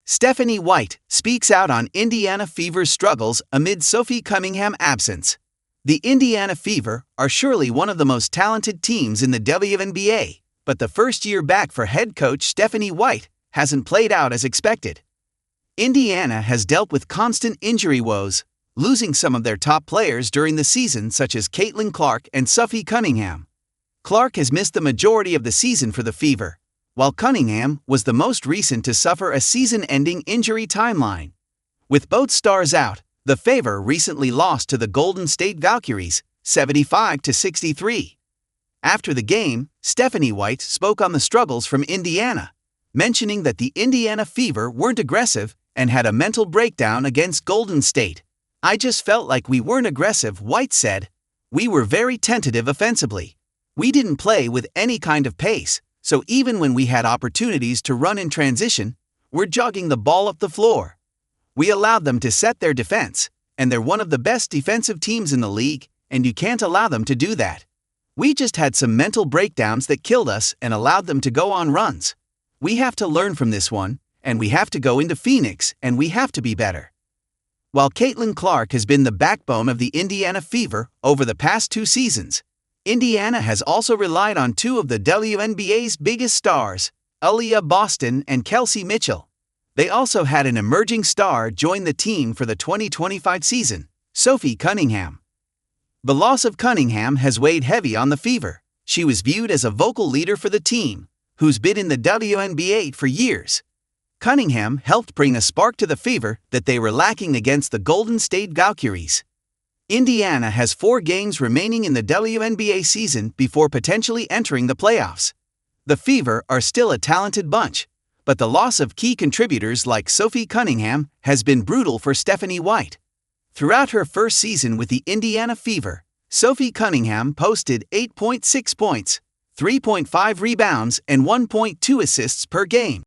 Stephanie White speaks out on Indiana Fever's struggles amid Sophie Cunningham's absence. The Indiana Fever are surely one of the most talented teams in the WNBA, but the first year back for head coach Stephanie White hasn't played out as expected. Indiana has dealt with constant injury woes, losing some of their top players during the season such as Caitlin Clark and Sophie Cunningham. Clark has missed the majority of the season for the Fever, while Cunningham was the most recent to suffer a season-ending injury timeline. With both stars out, the Fever recently lost to the Golden State Valkyries, 75-63. After the game, Stephanie White spoke on the struggles from Indiana, mentioning that the Indiana Fever weren't aggressive and had a mental breakdown against Golden State. "I just felt like we weren't aggressive," White said. "We were very tentative offensively. We didn't play with any kind of pace. So even when we had opportunities to run in transition, we're jogging the ball up the floor. We allowed them to set their defense, and they're one of the best defensive teams in the league, and you can't allow them to do that. We just had some mental breakdowns that killed us and allowed them to go on runs. We have to learn from this one, and we have to go into Phoenix, and we have to be better." While Caitlin Clark has been the backbone of the Indiana Fever over the past 2 seasons, Indiana has also relied on 2 of the WNBA's biggest stars, Aaliyah Boston and Kelsey Mitchell. They also had an emerging star join the team for the 2025 season, Sophie Cunningham. The loss of Cunningham has weighed heavy on the Fever. She was viewed as a vocal leader for the team, who's been in the WNBA for years. Cunningham helped bring a spark to the Fever that they were lacking against the Golden State Valkyries. Indiana has 4 games remaining in the WNBA season before potentially entering the playoffs. The Fever are still a talented bunch, but the loss of key contributors like Sophie Cunningham has been brutal for Stephanie White. Throughout her first season with the Indiana Fever, Sophie Cunningham posted 8.6 points, 3.5 rebounds, and 1.2 assists per game.